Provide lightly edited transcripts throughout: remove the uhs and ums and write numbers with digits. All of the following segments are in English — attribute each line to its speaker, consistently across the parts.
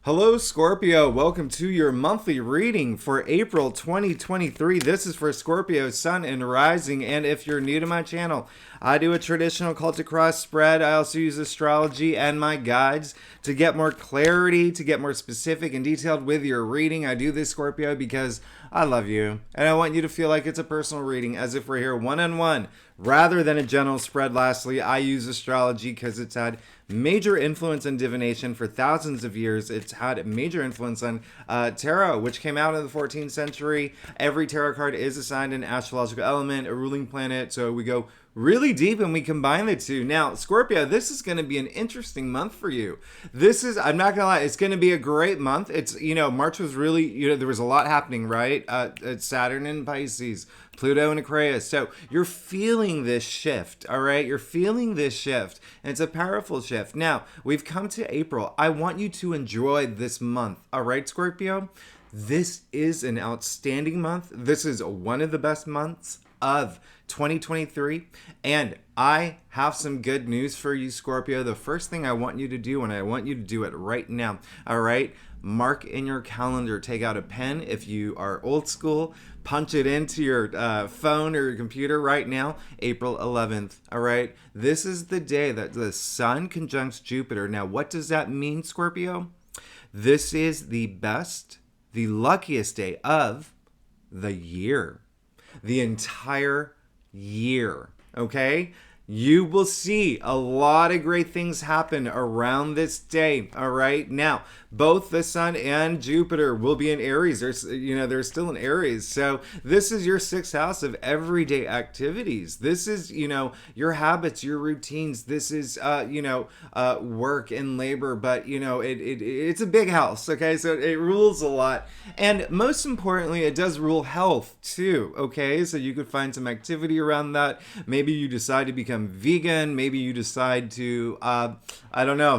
Speaker 1: Hello, Scorpio. Welcome to your monthly reading for April 2023. This is for Scorpio, Sun, and Rising. And if you're new to my channel, I do a traditional Celtic cross spread. I also use astrology and my guides to get more clarity, to get more specific and detailed with your reading. I do this, Scorpio, because I love you. And I want you to feel like it's a personal reading, as if we're here one-on-one, rather than a general spread. Lastly, I use astrology because it's had major influence in divination for thousands of years. It's had a major influence on tarot, which came out in the 14th century. Every tarot card is assigned an astrological element, a ruling planet. So we go really deep and we combine the two. Now, Scorpio, this is going to be an interesting month for you. I'm not going to lie, it's going to be a great month. It's, March was really, there was a lot happening, right? Saturn in Pisces, Pluto in Aquarius. So you're feeling this shift, all right? You're feeling this shift, and it's a powerful shift. Now, we've come to April. I want you to enjoy this month, all right, Scorpio? This is an outstanding month. This is one of the best months of 2023, and I have some good news for you, Scorpio. The first thing I want you to do, and I want you to do it right now, all right? Mark in your calendar, take out a pen if you are old school, punch it into your phone or your computer right now, April 11th, all right? This is the day that the Sun conjuncts Jupiter. Now, what does that mean, Scorpio? This is the best, the luckiest day of the year. The entire year, okay? You will see a lot of great things happen around this day, all right? Now, both the Sun and Jupiter will be in Aries. They're still in Aries. So this is your sixth house of everyday activities. This is, your habits, your routines. This is, work and labor, but, it's a big house, okay? So it rules a lot. And most importantly, it does rule health too, okay? So you could find some activity around that. Maybe you decide to become vegan. Maybe you decide to,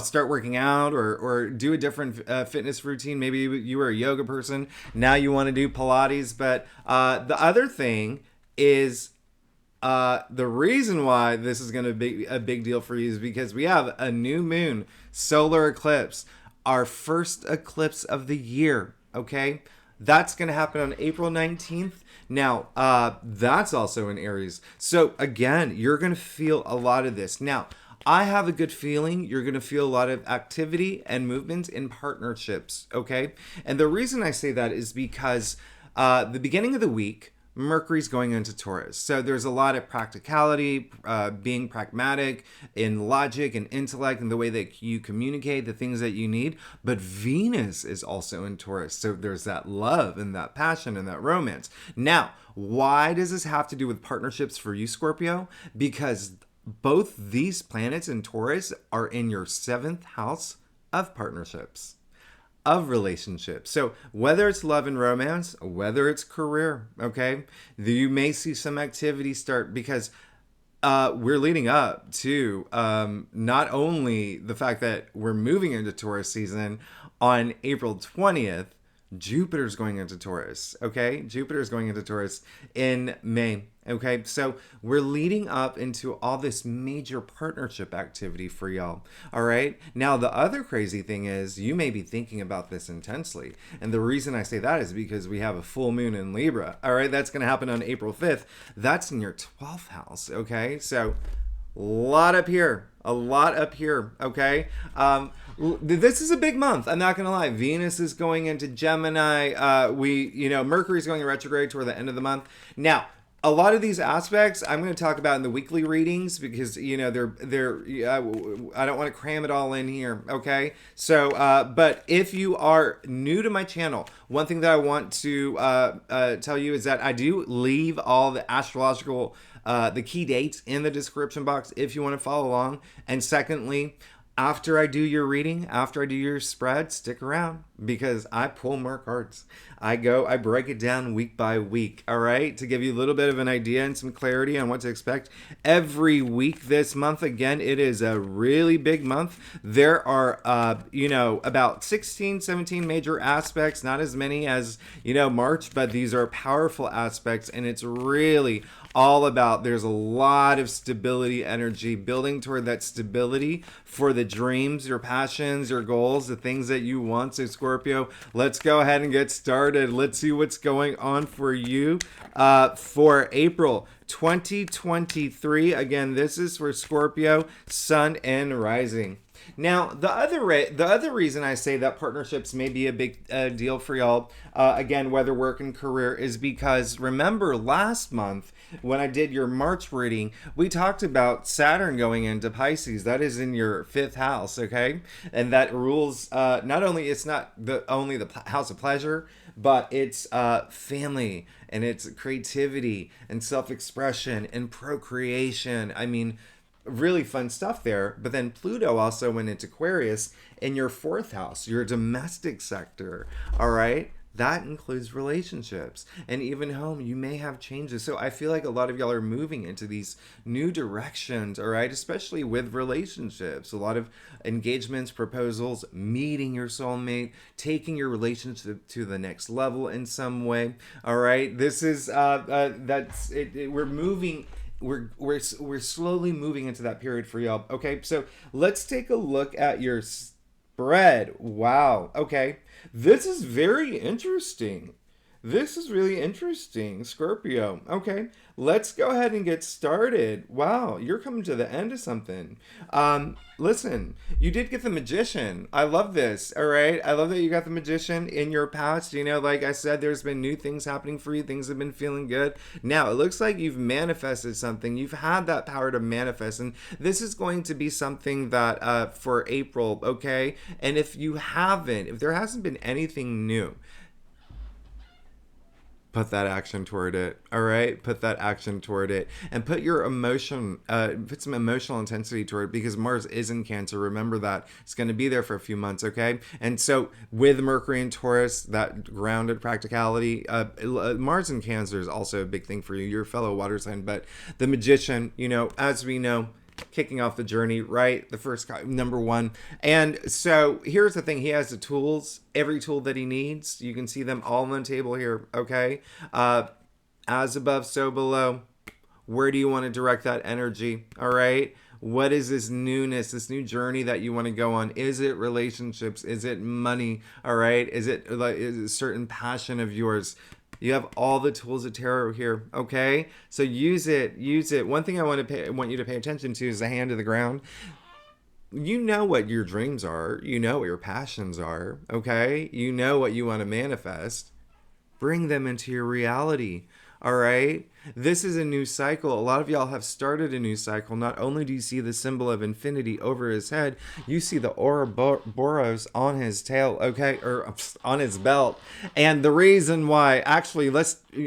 Speaker 1: start working out or do a different fitness routine. Maybe you were a yoga person. Now you want to do Pilates. But the other thing is the reason why this is going to be a big deal for you is because we have a new moon solar eclipse, our first eclipse of the year. Okay. That's going to happen on April 19th. Now, that's also in Aries. So again, you're going to feel a lot of this. Now, I have a good feeling you're going to feel a lot of activity and movement in partnerships, okay? And the reason I say that is because the beginning of the week, Mercury's going into Taurus. So there's a lot of practicality, being pragmatic in logic and intellect and the way that you communicate the things that you need. But Venus is also in Taurus. So there's that love and that passion and that romance. Now, why does this have to do with partnerships for you, Scorpio? Because both these planets in Taurus are in your seventh house of partnerships, of relationships. So whether it's love and romance, whether it's career, okay, you may see some activity start because we're leading up to not only the fact that we're moving into Taurus season on April 20th, Jupiter's going into Taurus, okay? Jupiter's going into Taurus in May, okay? So we're leading up into all this major partnership activity for y'all, all right? Now, the other crazy thing is you may be thinking about this intensely. And the reason I say that is because we have a full moon in Libra, all right? That's going to happen on April 5th. That's in your 12th house, okay? So a lot up here, okay? This is a big month. I'm not going to lie. Venus is going into Gemini. Mercury's going retrograde toward the end of the month. Now, a lot of these aspects I'm going to talk about in the weekly readings because, I don't want to cram it all in here. Okay. So, but if you are new to my channel, one thing that I want to tell you is that I do leave all the astrological, the key dates in the description box if you want to follow along. And secondly, after I do your reading, after I do your spread, stick around because I pull more cards. I break it down week by week, all right, to give you a little bit of an idea and some clarity on what to expect every week this month. Again, it is a really big month. There are, about 16, 17 major aspects, not as many as, March, but these are powerful aspects, and it's really all about, there's a lot of stability energy building toward that stability for the dreams, your passions, your goals, the things that you want. So Scorpio, let's go ahead and get started. Let's see what's going on for you for April 2023. Again, this is for Scorpio, Sun and Rising. Now, the other reason I say that partnerships may be a big deal for y'all, again, whether work and career, is because remember last month when I did your March reading, we talked about Saturn going into Pisces. That is in your 5th house, okay? And that rules, not only, it's not only the house of pleasure, but it's family and it's creativity and self-expression and procreation. I mean, really fun stuff there. But then Pluto also went into Aquarius in your 4th house, your domestic sector. All right. That includes relationships and even home. You may have changes. So I feel like a lot of y'all are moving into these new directions, all right, especially with relationships. A lot of engagements, proposals, meeting your soulmate, taking your relationship to the next level in some way, all right? This is, that's it. We're moving. We're slowly moving into that period for y'all. Okay, so let's take a look at your spread. Wow. Okay. This is very interesting. This is really interesting, Scorpio. Okay, let's go ahead and get started. Wow, you're coming to the end of something. Listen, you did get the Magician. I love this, all right? I love that you got the Magician in your past. Like I said, there's been new things happening for you. Things have been feeling good. Now, it looks like you've manifested something. You've had that power to manifest, and this is going to be something that for April, okay? And if there hasn't been anything new, put that action toward it. All right, put that action toward it, and put some emotional intensity toward it, because Mars is in Cancer. Remember that it's going to be there for a few months. Okay, and so with Mercury in Taurus, that grounded practicality, Mars in Cancer is also a big thing for you. You're a fellow water sign, but the Magician, as we know, kicking off the journey, right? The first number one. And so here's the thing. He has the tools, every tool that he needs. You can see them all on the table here. Okay. As above, so below. Where do you want to direct that energy? All right. What is this newness, this new journey that you want to go on? Is it relationships? Is it money? All right. Is it a certain passion of yours? You have all the tools of tarot here, okay? So use it. One thing I want you to pay attention to is the hand of the ground. You know what your dreams are. You know what your passions are, okay? You know what you want to manifest. Bring them into your reality, all right? This is a new cycle. A lot of y'all have started a new cycle. Not only do you see the symbol of infinity over his head, you see the Ouroboros on his tail, okay, or on his belt. And the reason why, actually,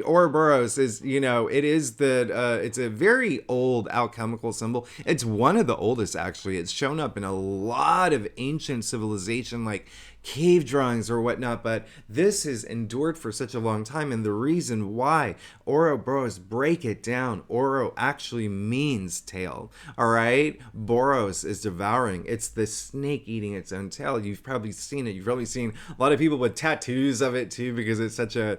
Speaker 1: Ouroboros is, it's a very old alchemical symbol. It's one of the oldest, actually. It's shown up in a lot of ancient civilization, like cave drawings or whatnot, but this has endured for such a long time. And the reason why, Ouroboros, break it down. Oro actually means tail. All right. Boros is devouring. It's the snake eating its own tail. You've probably seen it. You've probably seen a lot of people with tattoos of it too, because it's such a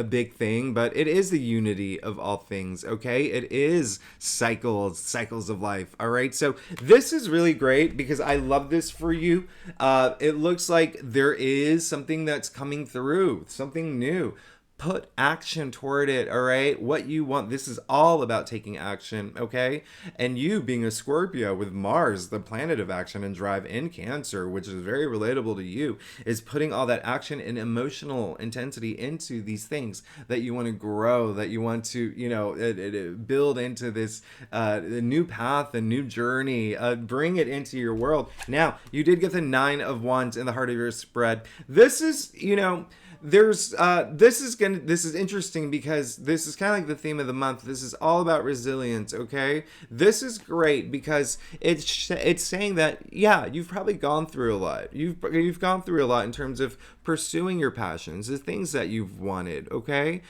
Speaker 1: big thing. But it is the unity of all things. Okay. It is cycles of life. All right. So this is really great because I love this for you. It looks like there is something that's coming through, something new. Put action toward it, all right? What you want. This is all about taking action, okay? And you being a Scorpio with Mars, the planet of action and drive in Cancer, which is very relatable to you, is putting all that action and emotional intensity into these things that you want to grow, that you want to, build into this new path, a new journey, bring it into your world. Now, you did get the 9 of Wands in the heart of your spread. This is, there's this is interesting because this is kind of like the theme of the month. This is all about resilience, okay? This is great because it's saying that, yeah, you've probably gone through a lot. You've gone through a lot in terms of pursuing your passions, the things that you've wanted, okay?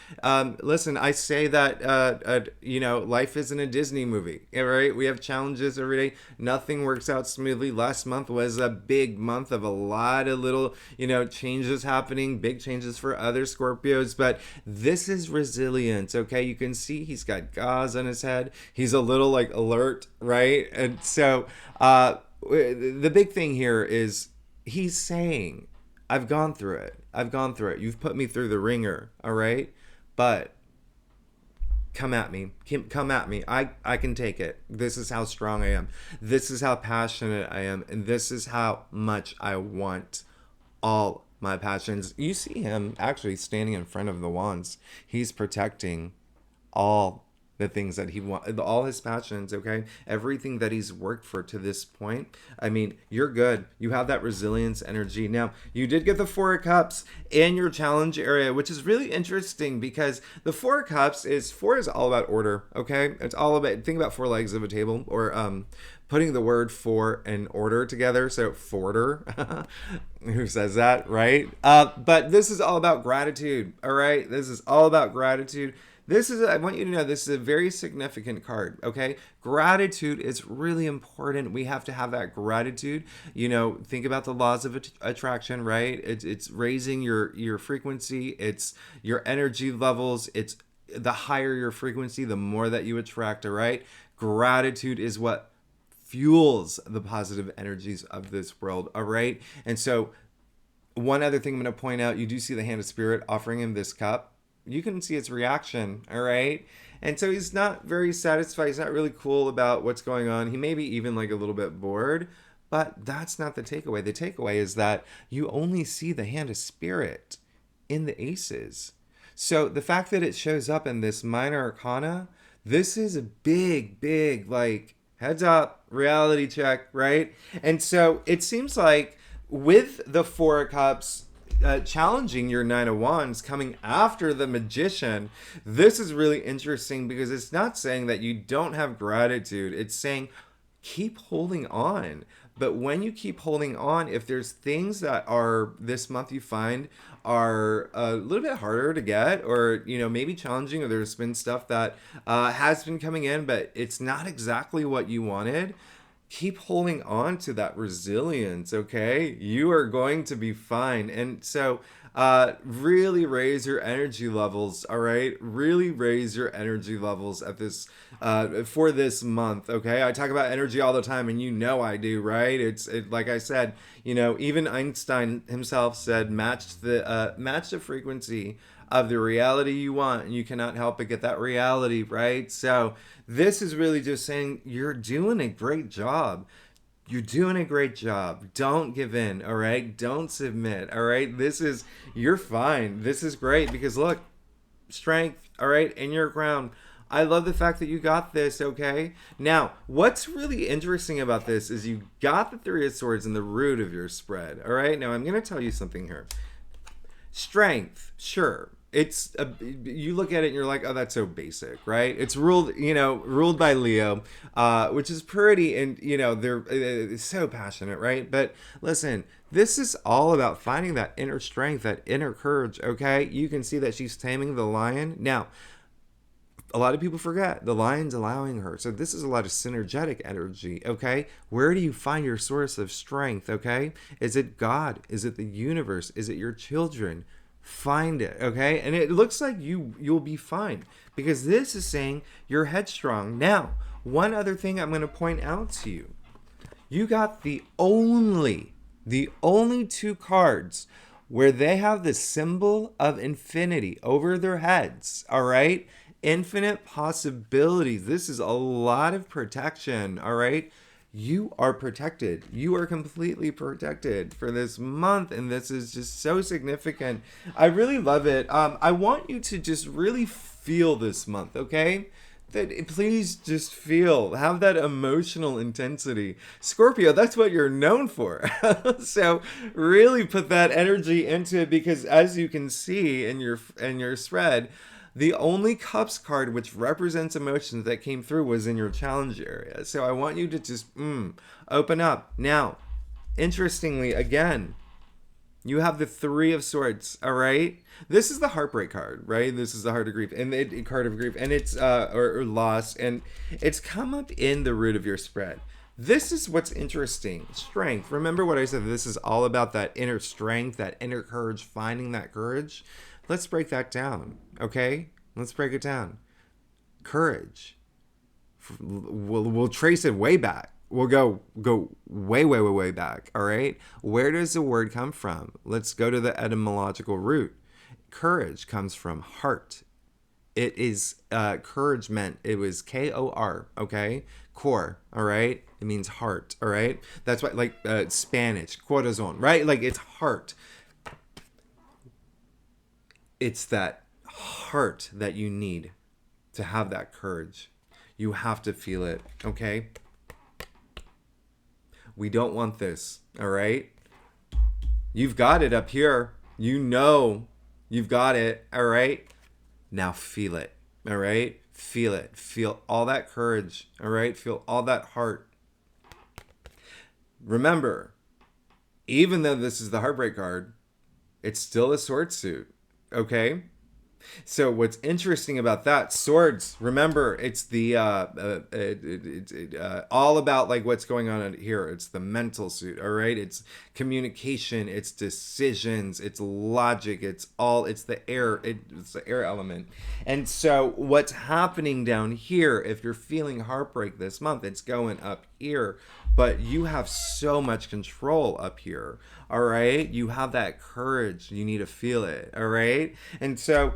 Speaker 1: Listen, I say that life isn't a Disney movie, right? We have challenges every day. Nothing works out smoothly. Last month was a big month of a lot of little, changes happening, big changes for other Scorpios, but this is resilience, okay? You can see he's got gauze on his head. He's a little like alert, right? And so the big thing here is he's saying, I've gone through it. I've gone through it. You've put me through the ringer, all right? But come at me. Come at me. I can take it. This is how strong I am. This is how passionate I am. And this is how much I want all my passions. You see him actually standing in front of the wands. He's protecting all the things that he wants, all his passions, okay? Everything that he's worked for to this point. I mean, you're good. You have that resilience energy. Now, you did get the Four of Cups in your challenge area, which is really interesting because the Four of Cups is all about order, okay? It's all about, think about four legs of a table, or putting the word for and order together. So forder, who says that, right? But this is all about gratitude, all right? This is all about gratitude. I want you to know, this is a very significant card, okay? Gratitude is really important. We have to have that gratitude. Think about the laws of attraction, right? It's raising your frequency. It's your energy levels. It's the higher your frequency, the more that you attract, all right? Gratitude is what fuels the positive energies of this world, all right? And so one other thing I'm going to point out, you do see the hand of spirit offering him this cup. You can see its reaction, all right? And so he's not very satisfied. He's not really cool about what's going on. He may be even like a little bit bored, but that's not the takeaway. The takeaway is that you only see the hand of spirit in the aces. So the fact that it shows up in this minor arcana, this is a big, big, like, heads up, reality check, right? And so it seems like with the Four of Cups, challenging your Nine of Wands coming after the Magician, this is really interesting because it's not saying that you don't have gratitude. It's saying keep holding on. But when you keep holding on, if there's things that are this month you find are a little bit harder to get, or maybe challenging, or there's been stuff that has been coming in but it's not exactly what you wanted, keep holding on to that resilience, okay? You are going to be fine. And so really raise your energy levels, all right? Really raise your energy levels at this for this month, okay? I talk about energy all the time, and I do, right? It's like I said, even Einstein himself said, match the frequency of the reality you want, and you cannot help but get that reality, right? So this is really just saying you're doing a great job. You're doing a great job. Don't give in, all right? Don't submit, all right? You're fine. This is great because look, strength, all right, in your crown. I love the fact that you got this, okay? Now, what's really interesting about this is you got the Three of Swords in the root of your spread, all right? Now, I'm going to tell you something here. Strength, sure. You look at it and you're like, oh, that's so basic, right? It's ruled by Leo, which is pretty, and they're so passionate, right? But listen, this is all about finding that inner strength, that inner courage, okay? You can see that she's taming the lion. Now, a lot of people forget the lion's allowing her. So this is a lot of synergetic energy, okay? Where do you find your source of strength, okay? Is it God? Is it the universe? Is it your children? Find it, okay? And it looks like you'll be fine because this is saying you're headstrong. Now, one other thing I'm going to point out to you. You got the only two cards where they have the symbol of infinity over their heads, all right? Infinite possibilities. This is a lot of protection, all right? You are protected. You are completely protected for this month, and this is just so significant. I really love it. I want you to just really feel this month, okay? please just have that emotional intensity. Scorpio, that's what you're known for. So really put that energy into it, because as you can see in your spread, the only Cups card which represents emotions that came through was in your challenge area. So I want you to just open up. Now, interestingly, again, you have the Three of Swords, all right? This is the heartbreak card, right? This is the heart of grief, and card of grief, and it's or loss, and it's come up in the root of your spread. This is what's interesting. Strength. Remember what I said? This is all about that inner strength, that inner courage, finding that courage. Let's break that down, okay? Let's break it down. Courage. We'll trace it way back. We'll go way back, all right? Where does the word come from? Let's go to the etymological root. Courage comes from heart. It is courage meant, it was K-O-R, okay? Core, all right? It means heart, all right? That's why, like Spanish, corazón, right? Like it's heart. It's that heart that you need to have that courage. You have to feel it, okay? We don't want this, all right? You've got it up here. You know you've got it, all right? Now feel it, all right? Feel it. Feel all that courage, all right? Feel all that heart. Remember, even though this is the heartbreak card, it's still a sword suit, okay? So what's interesting about that, swords, remember, it's the all about like what's going on here. It's the mental suit, all right? It's communication, it's decisions, it's logic, it's the air element. And so what's happening down here, if you're feeling heartbreak this month, it's going up here. But you have so much control up here, all right? You have that courage. You need to feel it, all right? And so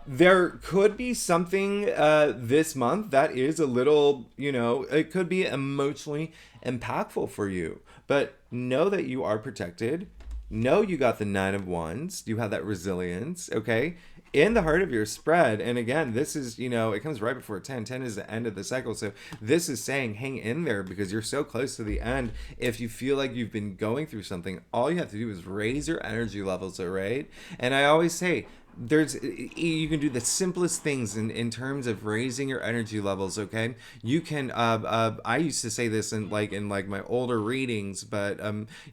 Speaker 1: there could be something this month that is a little, it could be emotionally impactful for you. But know that you are protected. Know you got the Nine of Wands. You have that resilience, okay? In the heart of your spread, and again, this is, it comes right before 10. 10 is the end of the cycle. So this is saying hang in there because you're so close to the end. If you feel like you've been going through something, all you have to do is raise your energy levels, all right? And I always say, you can do the simplest things in terms of raising your energy levels, okay? You can I used to say this in my older readings, but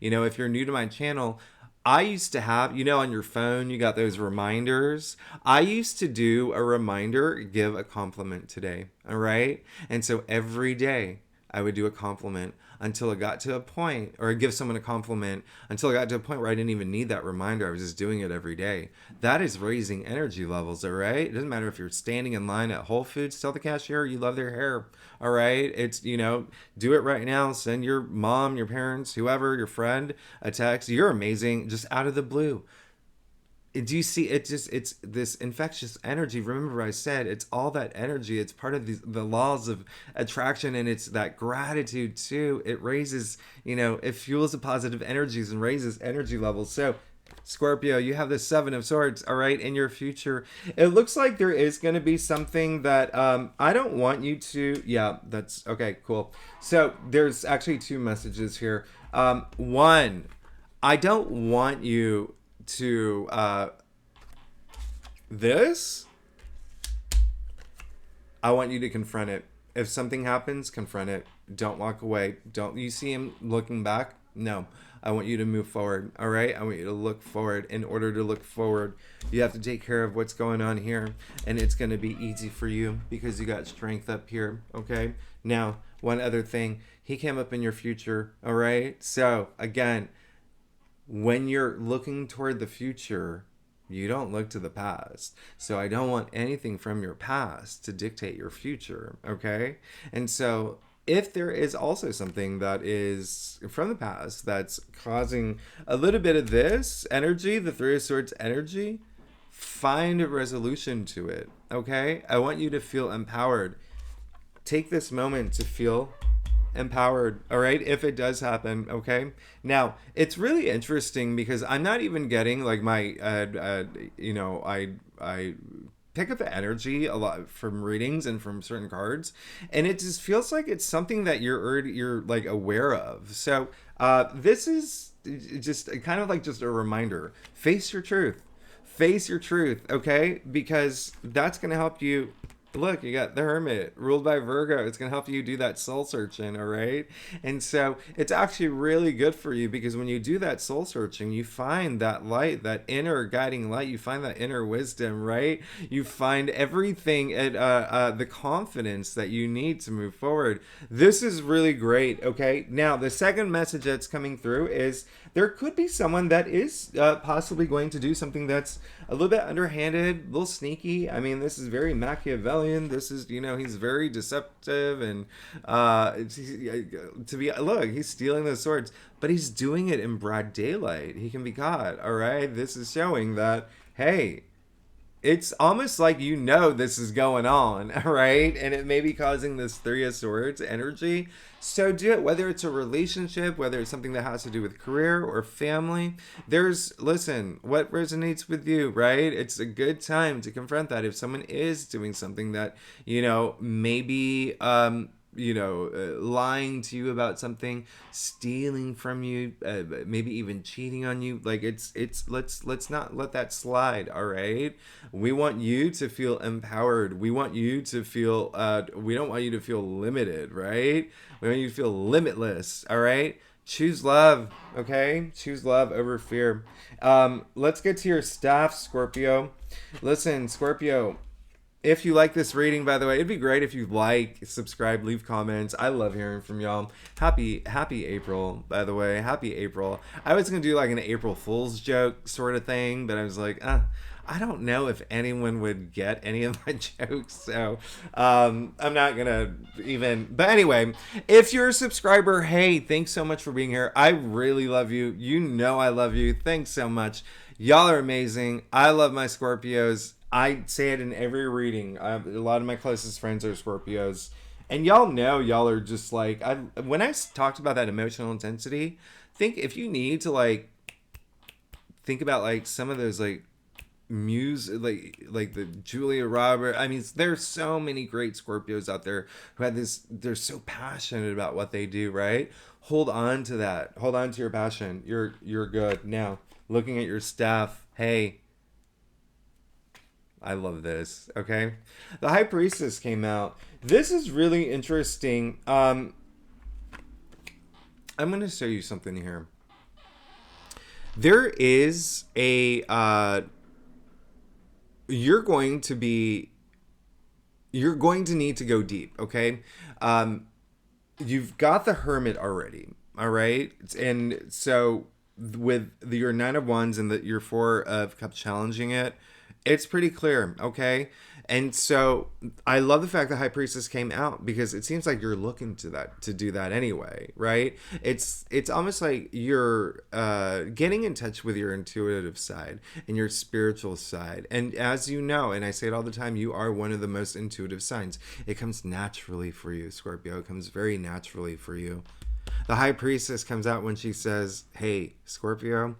Speaker 1: if you're new to my channel, I used to have, on your phone, you got those reminders. I used to do a reminder, give a compliment today, all right? And so every day I would do a compliment until it got to a point, or give someone a compliment until it got to a point where I didn't even need that reminder. I was just doing it every day. That is raising energy levels, all right? It doesn't matter if you're standing in line at Whole Foods, tell the cashier you love their hair, all right? It's, do it right now. Send your mom, your parents, whoever, your friend, a text. You're amazing, just out of the blue. Do you see it? It's this infectious energy. Remember I said it's all that energy. It's part of the laws of attraction, and it's that gratitude too. It raises, it fuels the positive energies and raises energy levels. So Scorpio, you have the Seven of Swords, all right, in your future. It looks like there is going to be something that I don't want you to, that's okay, cool. So there's actually two messages here. One, I don't want you to this. I want you to confront it. If something happens, confront it. Don't walk away. Don't you see him looking back? No. I want you to move forward, all right? I want you to look forward. In order to look forward, you have to take care of what's going on here, and it's going to be easy for you because you got strength up here, okay? Now, one other thing. He came up in your future, all right? So, again, when you're looking toward the future, you don't look to the past. So I don't want anything from your past to dictate your future, okay? And so if there is also something that is from the past that's causing a little bit of this energy, the Three of Swords energy, find a resolution to it, okay? I want you to feel empowered. Take this moment to feel empowered, all right, if it does happen, okay? Now, it's really interesting because I'm not even getting like my I pick up the energy a lot from readings and from certain cards, and it just feels like it's something that you're like aware of. So this is just kind of like just a reminder: face your truth, face your truth, okay? Because that's gonna help you. Look, you got the Hermit ruled by Virgo. It's going to help you do that soul searching, all right? And so it's actually really good for you because when you do that soul searching, you find that light, that inner guiding light. You find that inner wisdom, right? You find everything at the confidence that you need to move forward. This is really great, okay? Now, the second message that's coming through is there could be someone that is possibly going to do something that's a little bit underhanded, a little sneaky. I mean, this is very Machiavellian. This is, he's very deceptive, and look, he's stealing those swords, but he's doing it in broad daylight. He can be caught. All right, this is showing that, hey, it's almost like this is going on, right? And it may be causing this Three of Swords energy. So do it, whether it's a relationship, whether it's something that has to do with career or family. Listen, what resonates with you, right? It's a good time to confront that. If someone is doing something that, maybe, lying to you about something, stealing from you, maybe even cheating on you, like let's not let that slide. All right, we want you to feel empowered. We want you to feel we don't want you to feel limited, right? We want you to feel limitless. All right, choose love. Okay, choose love over fear. Let's get to your staff, Scorpio. Listen, Scorpio, if you like this reading, by the way, it'd be great if you like, subscribe, leave comments. I love hearing from y'all. Happy April, by the way. Happy April. I was going to do like an April Fool's joke sort of thing, but I was like, I don't know if anyone would get any of my jokes, so I'm not going to even... But anyway, if you're a subscriber, hey, thanks so much for being here. I really love you. You know I love you. Thanks so much. Y'all are amazing. I love my Scorpios. I say it in every reading. A lot of my closest friends are Scorpios. And y'all are just like... when I talked about that emotional intensity, if you need to like... think about like some of those like like the Julia Roberts. I mean, there's so many great Scorpios out there who had this... They're so passionate about what they do, right? Hold on to that. Hold on to your passion. You're good. Now, looking at your staff, hey... I love this. Okay, the High Priestess came out. This is really interesting. I'm going to show you something here. There is a you're going to need to go deep. Okay, you've got the Hermit already. All right, and so with your Nine of Wands and your Four of Cups challenging it, it's pretty clear, okay? And so I love the fact that High Priestess came out because it seems like you're looking to do that anyway, right? It's almost like you're getting in touch with your intuitive side and your spiritual side. And as you know, and I say it all the time, you are one of the most intuitive signs. It comes naturally for you, Scorpio. It comes very naturally for you. The High Priestess comes out when she says, hey, Scorpio,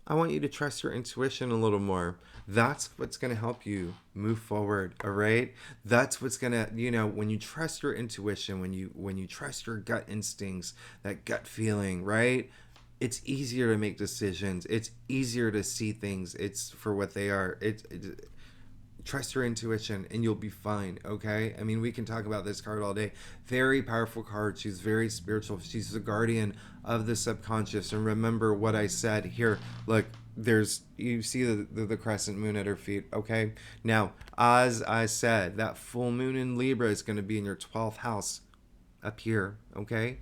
Speaker 1: I want you to trust your intuition a little more. That's what's going to help you move forward, all right? That's what's going to, when you trust your intuition, when you trust your gut instincts, that gut feeling, right? It's easier to make decisions. It's easier to see things. It's for what they are. Trust your intuition and you'll be fine, okay? I mean, we can talk about this card all day. Very powerful card. She's very spiritual. She's the guardian of the subconscious. And remember what I said here. Look, you see the crescent moon at her feet, okay? Now, as I said, that full moon in Libra is going to be in your 12th house up here, okay?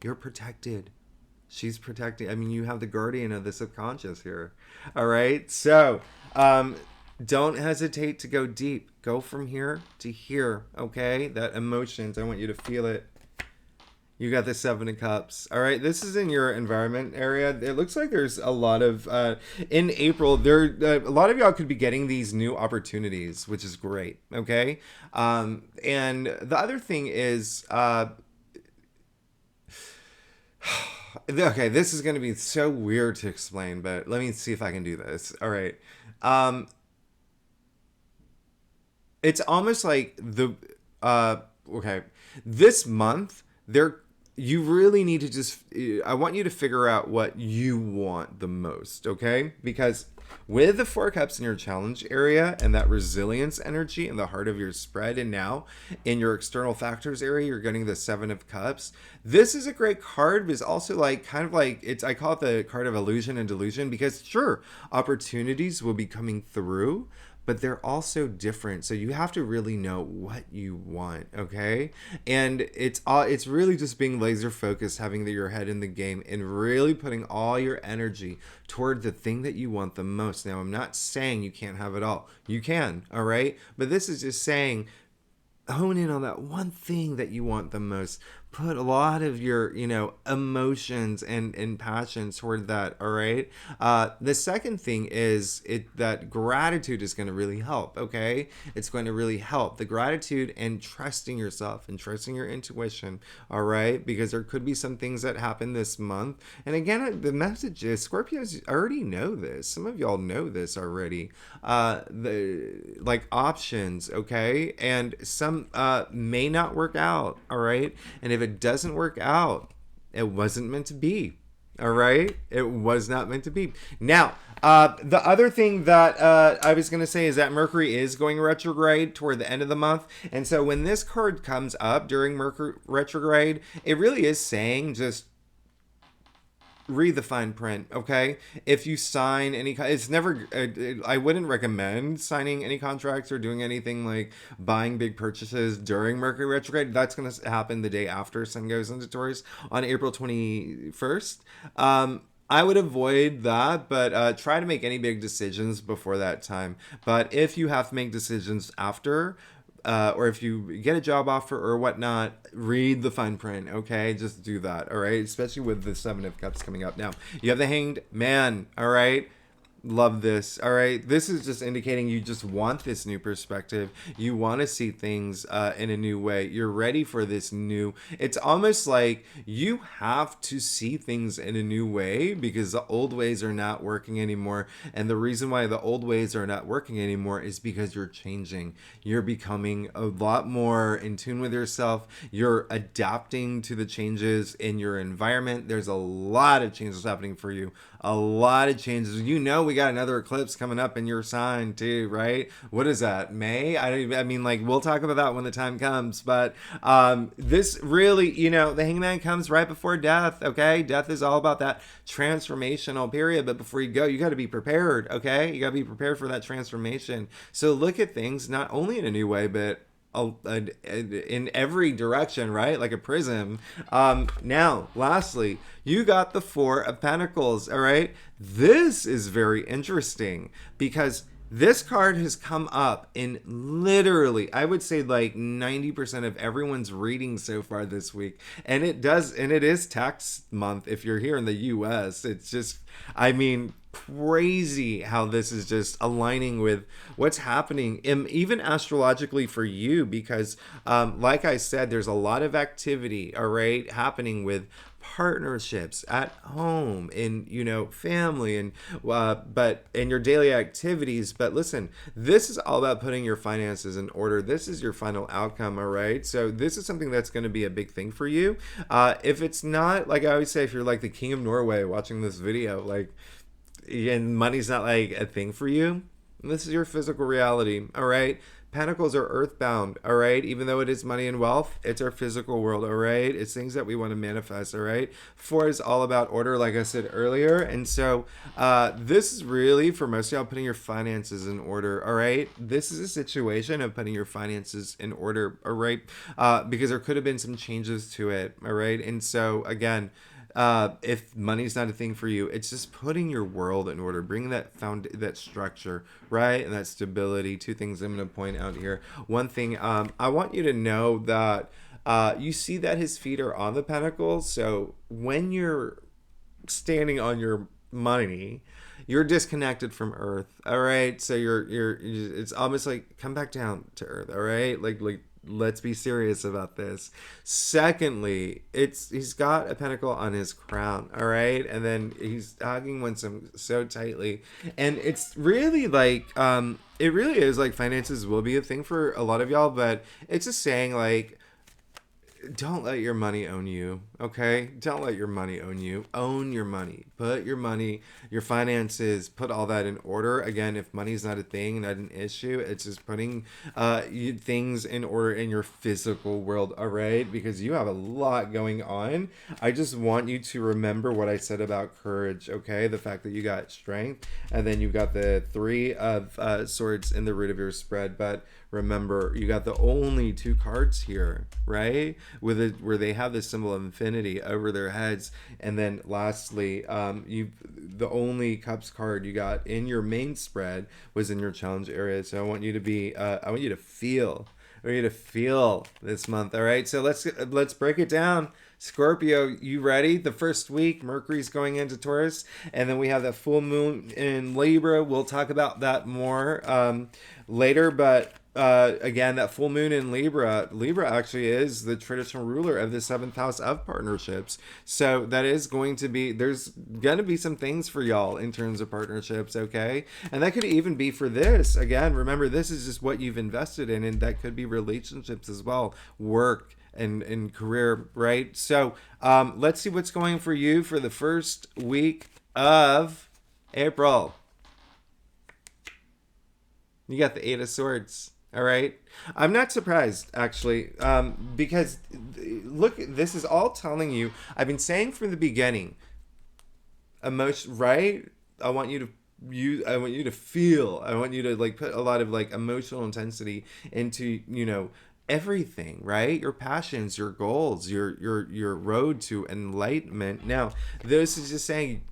Speaker 1: You're protected. She's protected. I mean, you have the guardian of the subconscious here, all right? So, don't hesitate to go deep. Go from here to here, okay? That emotions, I want you to feel it. You got the Seven of Cups. All right, this is in your environment area. It looks like there's a lot of, in April, a lot of y'all could be getting these new opportunities, which is great, okay? And the other thing is, okay, this is going to be so weird to explain, but let me see if I can do this. All right. it's almost like uh okay, this month there, you really need to just, I want you to figure out what you want the most, okay? Because with the Four Cups in your challenge area and that resilience energy in the heart of your spread, and now in your external factors area, you're getting the Seven of Cups. This is a great card, but it's also like kind of like, it's, I call it the card of illusion and delusion, because sure, opportunities will be coming through, but they're also different. So you have to really know what you want, okay? And it's really just being laser focused, having your head in the game, and really putting all your energy toward the thing that you want the most. Now, I'm not saying you can't have it all. You can, all right? But this is just saying, hone in on that one thing that you want the most. Put a lot of your, emotions and passions toward that. All right. The second thing is that gratitude is going to really help. Okay. It's going to really help the gratitude and trusting yourself and trusting your intuition. All right. Because there could be some things that happen this month. And again, the message is Scorpios already know this. Some of y'all know this already. The like options. Okay. And some may not work out. All right. And if it doesn't work out, it wasn't meant to be. All right. It was not meant to be. Now, the other thing that I was going to say is that Mercury is going retrograde toward the end of the month. And so when this card comes up during Mercury retrograde, it really is saying just read the fine print, okay? If you sign any, it's never, I wouldn't recommend signing any contracts or doing anything like buying big purchases during Mercury retrograde. That's going to happen the day after Sun goes into Taurus on April 21st. I would avoid that, but try to make any big decisions before that time. But if you have to make decisions after, or if you get a job offer or whatnot, read the fine print, okay? Just do that, all right? Especially with the Seven of Cups coming up. Now, you have the Hanged Man, all right? Love this, all right? This is just indicating you just want this new perspective. You want to see things in a new way. You're ready for this new. It's almost like you have to see things in a new way because the old ways are not working anymore. And the reason why the old ways are not working anymore is because you're changing. You're becoming a lot more in tune with yourself. You're adapting to the changes in your environment. There's a lot of changes happening for you. A lot of changes. We got another eclipse coming up in your sign too, right? What is that? May? I mean, like, we'll talk about that when the time comes. But this really, the Hangman comes right before death, okay? Death is all about that transformational period. But before you go, you got to be prepared, okay? You got to be prepared for that transformation. So look at things not only in a new way, but in every direction, right? Like a prism. Now, lastly, you got the Four of Pentacles, all right? This is very interesting because this card has come up in literally, I would say like 90% of everyone's reading so far this week. And it is tax month if you're here in the US. It's just, crazy how this is just aligning with what's happening even astrologically for you because like I said, there's a lot of activity, all right, happening with partnerships at home, in family, and but in your daily activities. But listen, this is all about putting your finances in order. This is your final outcome, all right? So this is something that's going to be a big thing for you. If it's not, like I always say, if you're like the king of Norway watching this video, like, and money's not like a thing for you, this is your physical reality, all right? Pentacles are earthbound, all right? Even though it is money and wealth, it's our physical world, all right? It's things that we want to manifest, all right? Four is all about order, like I said earlier. And so this is really, for most of y'all, putting your finances in order, all right? This is a situation of putting your finances in order, all right? Because there could have been some changes to it, all right? And so, again, if money's not a thing for you, it's just putting your world in order, bringing that structure, right, and that stability. Two things I'm going to point out here. One thing, I want you to know that you see that his feet are on the pentacles. So when you're standing on your money, you're disconnected from earth, all right? So you're it's almost like come back down to earth, all right? Like let's be serious about this. Secondly, he's got a pentacle on his crown, all right, and then he's hugging Winsome so tightly, and it's really like it really is like finances will be a thing for a lot of y'all, but it's just saying like don't let your money own you, okay? Don't let your money own you. Own your money. Put your money, your finances, put all that in order. Again, if money's not a thing, not an issue, it's just putting things in order in your physical world, all right? Because you have a lot going on. I just want you to remember what I said about courage, okay? The fact that you got strength, and then you got the three of swords in the root of your spread, but remember, you got the only two cards here, right? With it, where they have this symbol of infinity over their heads, and then lastly, the only cups card you got in your main spread was in your challenge area. So I want you to be, I want you to feel. I want you to feel this month. All right. So let's break it down. Scorpio, you ready? The first week, Mercury's going into Taurus, and then we have the full moon in Libra. We'll talk about that more later, but again, that full moon in Libra actually is the traditional ruler of the 7th house of partnerships. So that is going to be, there's going to be some things for y'all in terms of partnerships, okay? And that could even be for this. Again, remember, this is just what you've invested in, and that could be relationships as well, work, and career, right? So let's see what's going for you for the first week of April. You got the 8 of Swords. All right. I'm not surprised, actually, because look, this is all telling you, I've been saying from the beginning, emotion, right? I want you to feel, I want you to like put a lot of like emotional intensity into, everything, right? Your passions, your goals, your road to enlightenment. Now, this is just saying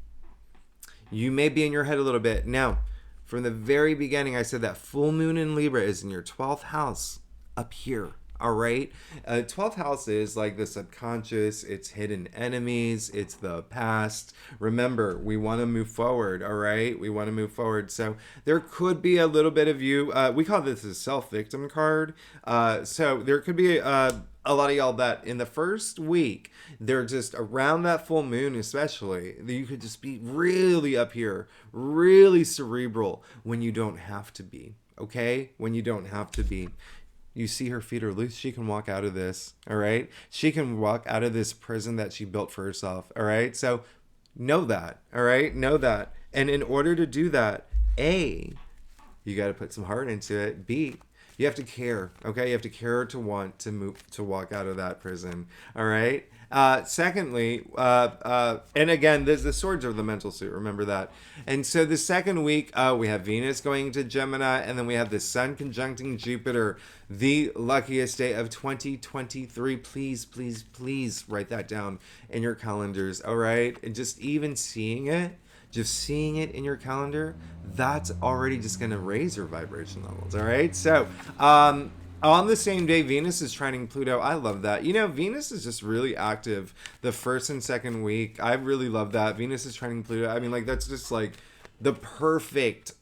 Speaker 1: you may be in your head a little bit. Now, from the very beginning, I said that full moon in Libra is in your 12th house up here. All right. 12th house is like the subconscious. It's hidden enemies. It's the past. Remember, we want to move forward. All right. We want to move forward. So there could be a little bit of you. We call this a self-victim card. So there could be a lot of y'all that in the first week, they're just around that full moon, especially, you could just be really up here, really cerebral when you don't have to be. Okay. When you don't have to be. You see her feet are loose. She can walk out of this. All right. She can walk out of this prison that she built for herself. All right. So know that. All right. Know that. And in order to do that, A, you got to put some heart into it. B, you have to care. Okay. You have to care to want to move, to walk out of that prison. All right. Secondly, and again, the swords are the mental suit. Remember that. And so the second week, we have Venus going to Gemini, and then we have the Sun conjuncting Jupiter, the luckiest day of 2023. Please, please, please write that down in your calendars. All right. And just even seeing it in your calendar, that's already just going to raise your vibration levels. All right. So, on the same day, Venus is trining Pluto. I love that. Venus is just really active the first and second week. I really love that. Venus is trining Pluto. I mean, like, that's just like the perfect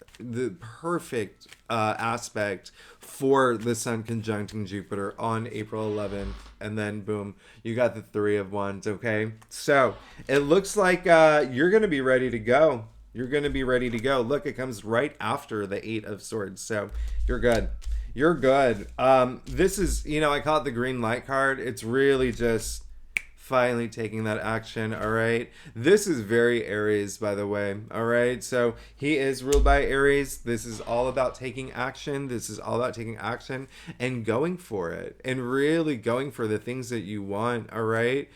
Speaker 1: aspect for the Sun conjuncting Jupiter on April 11th. And then, boom, you got the 3 of Wands, okay? So, it looks like you're going to be ready to go. You're going to be ready to go. Look, it comes right after the 8 of Swords. So, you're good. You're good. This is, I call it the green light card. It's really just finally taking that action. All right. This is very Aries, by the way. All right. So he is ruled by Aries. This is all about taking action. This is all about taking action and going for it and really going for the things that you want. All right.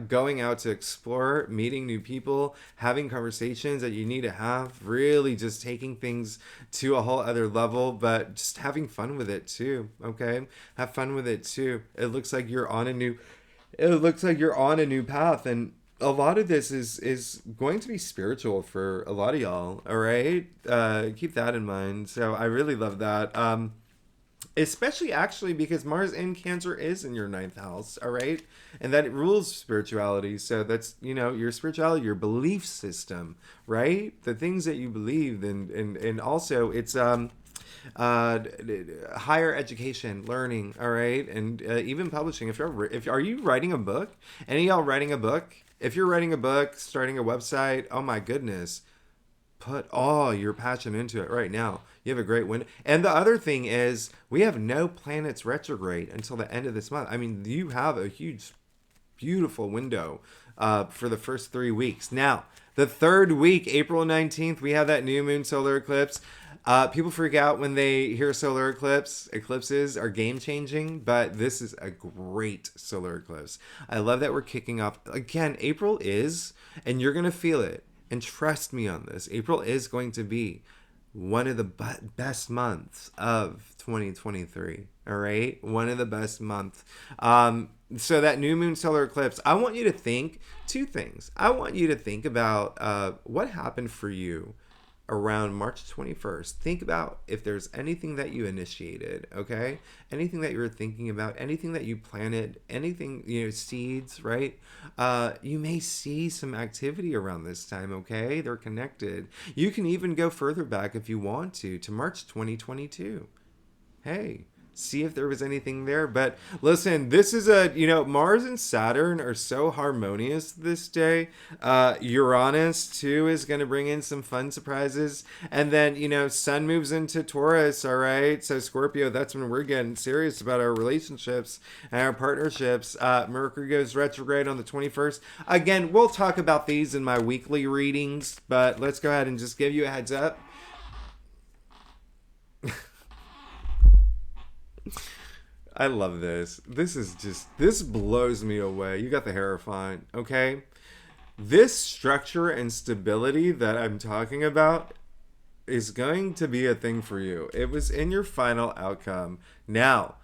Speaker 1: Going out to explore, meeting new people, having conversations that you need to have, really just taking things to a whole other level, but just having fun with it too. Okay. Have fun with it too. It looks like you're on a new path, and a lot of this is going to be spiritual for a lot of y'all. All right. Keep that in mind. So I really love that. Especially actually because Mars in Cancer is in your 9th house. All right. And that rules spirituality. So that's, your spirituality, your belief system, right? The things that you believe, and also it's, higher education, learning, all right, and even publishing. If are you writing a book? Any of y'all writing a book? If you're writing a book, starting a website, oh my goodness, put all your passion into it right now. You have a great win. And the other thing is, we have no planets retrograde until the end of this month. I mean, you have a huge, beautiful window for the first 3 weeks. Now, the third week, April 19th, we have that new moon solar eclipse. People freak out when they hear solar eclipse. Eclipses are game changing, but this is a great solar eclipse. I love that we're kicking off. Again, April is, and you're going to feel it. And trust me on this, April is going to be one of the best months of 2023. All right? One of the best months. So that new moon solar eclipse, I want you to think two things. I want you to think about what happened for you around March 21st. Think about if there's anything that you initiated, okay? Anything that you were thinking about, anything that you planted, anything, seeds, right? You may see some activity around this time, okay? They're connected. You can even go further back if you want to March 2022. Hey, see if there was anything there. But listen, this is Mars and Saturn are so harmonious this day. Uranus too is going to bring in some fun surprises. And then, Sun moves into Taurus, all right? So Scorpio, that's when we're getting serious about our relationships and our partnerships. Mercury goes retrograde on the 21st. Again, we'll talk about these in my weekly readings, but let's go ahead and just give you a heads up. I love this. This blows me away. You got the Hierophant, okay? This structure and stability that I'm talking about is going to be a thing for you. It was in your final outcome. Now,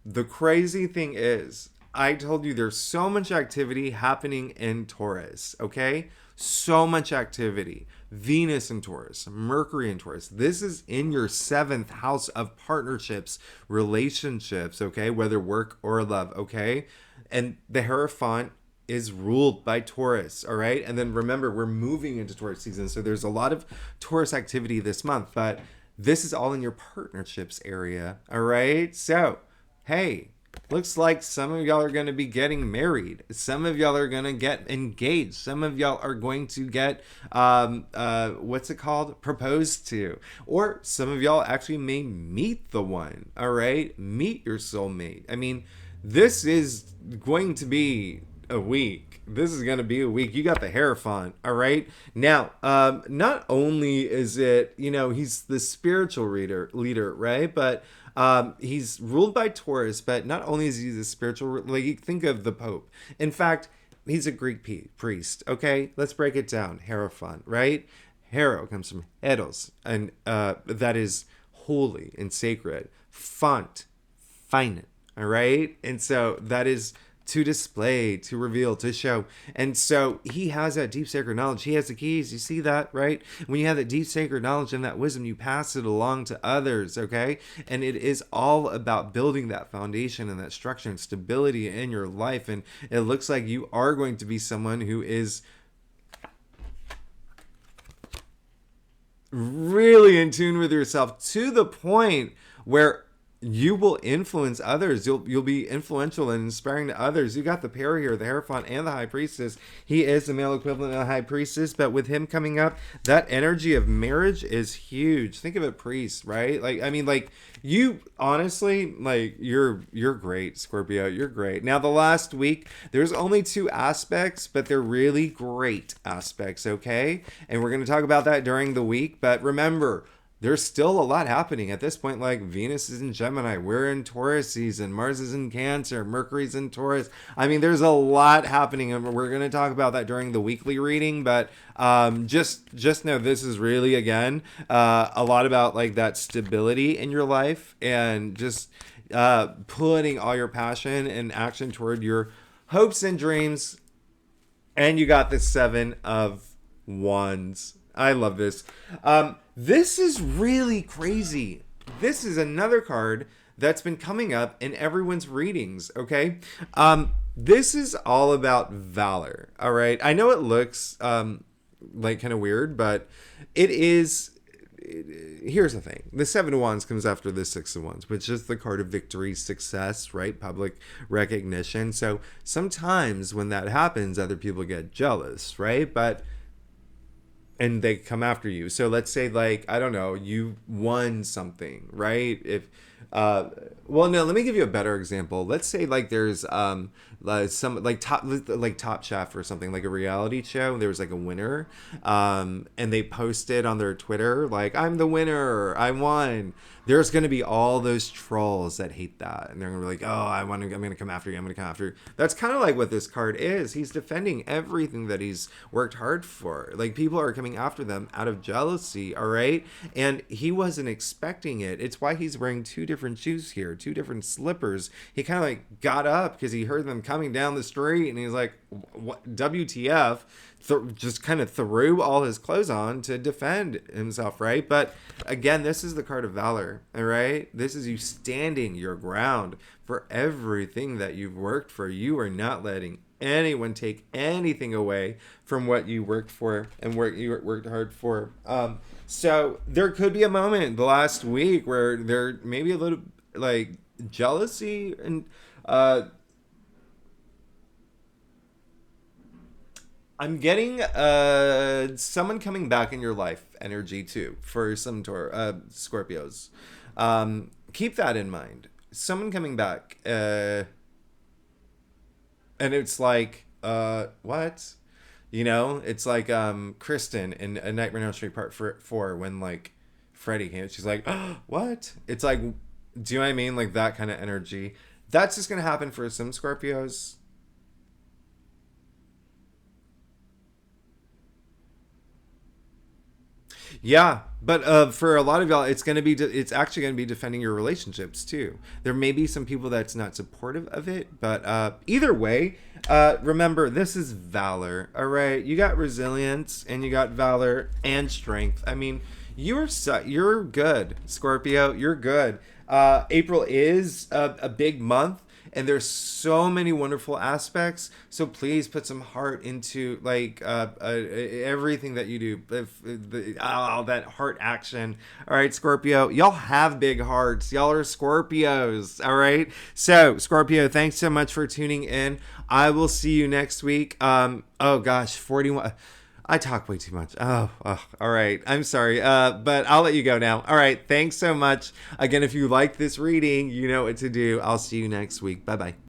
Speaker 1: the crazy thing is, I told you there's so much activity happening in Taurus, okay? So much activity. Venus in Taurus, Mercury in Taurus. This is in your 7th house of partnerships, relationships, okay? Whether work or love, okay? And the Hierophant is ruled by Taurus, all right? And then remember, we're moving into Taurus season, so there's a lot of Taurus activity this month, but this is all in your partnerships area, all right? So, hey, looks like some of y'all are going to be getting married. Some of y'all are going to get engaged. Some of y'all are going to get, what's it called? Proposed to. Or some of y'all actually may meet the one, all right? Meet your soulmate. I mean, this is going to be a week. This is going to be a week. You got the Hierophant, all right? Now, not only is it, he's the spiritual leader, right? But he's ruled by Taurus, but not only is he the spiritual, like, think of the Pope. In fact, he's a Greek priest, okay? Let's break it down. Hierophant, right? Hero comes from Eros, and that is holy and sacred. Font, fine, all right? And so that is to display, to reveal, to show. And so he has that deep sacred knowledge. He has the keys. You see that, right? When you have that deep sacred knowledge and that wisdom, you pass it along to others, okay? And it is all about building that foundation and that structure and stability in your life. And it looks like you are going to be someone who is really in tune with yourself to the point where you will influence others. You'll be influential and inspiring to others. You got the pair here, the Hierophant and the High Priestess. He is the male equivalent of the High Priestess, but with him coming up, that energy of marriage is huge. Think of a priest, right? You honestly, you're great, Scorpio. You're great. Now, the last week, there's only 2 aspects, but they're really great aspects, okay? And we're going to talk about that during the week, but remember, there's still a lot happening at this point. Like, Venus is in Gemini, we're in Taurus season, Mars is in Cancer, Mercury's in Taurus. I mean, there's a lot happening, and we're going to talk about that during the weekly reading. But just know this is really, again, a lot about like that stability in your life and just putting all your passion and action toward your hopes and dreams. And you got the 7 of Wands. I love this. This is really crazy. This is another card that's been coming up in everyone's readings, okay? This is all about valor, all right? I know it looks like kind of weird, but it is here's the thing. The Seven of Wands comes after the Six of Wands, which is the card of victory, success, right? Public recognition. So sometimes when that happens, other people get jealous, right? And they come after you. So let's say, like, I don't know, you won something, right? If well, no, let me give you a better example. Let's say, like, there's some Top Chef or something, like a reality show, and there was like a winner, and they posted on their Twitter like, I'm the winner, I won. There's going to be all those trolls that hate that, and they're going to be like, oh, I'm going to come after you, I'm going to come after you. That's kind of like what this card is. He's defending everything that he's worked hard for. Like, people are coming after them out of jealousy, all right? And he wasn't expecting it. It's why he's wearing two different shoes here, two different slippers. He kind of like got up because he heard them coming down the street, and he's like, what, WTF? Just kind of threw all his clothes on to defend himself, right? But again, this is the card of valor, all right? This is you standing your ground for everything that you've worked for. You are not letting anyone take anything away from what you worked for and what you worked hard for. So there could be a moment the last week where there may be a little like jealousy and I'm getting someone coming back in your life energy too for some Scorpios. Keep that in mind. Someone coming back, and it's like, what? You know, it's like Kristen in A Nightmare on Elm Street Part 4 when like Freddy came. She's like, oh, what? It's like, do you know what I mean? Like that kind of energy. That's just gonna happen for some Scorpios. Yeah, but for a lot of y'all, it's actually gonna be defending your relationships too. There may be some people that's not supportive of it, but either way, remember this is valor. All right, you got resilience and you got valor and strength. I mean, you're good, Scorpio. You're good. April is a big month, and there's so many wonderful aspects. So please put some heart into like everything that you do. All that heart action. All right, Scorpio, y'all have big hearts. Y'all are Scorpios. All right. So Scorpio, thanks so much for tuning in. I will see you next week. Oh gosh, 41. I talk way too much. All right. I'm sorry. But I'll let you go now. All right. Thanks so much. Again, if you like this reading, you know what to do. I'll see you next week. Bye-bye.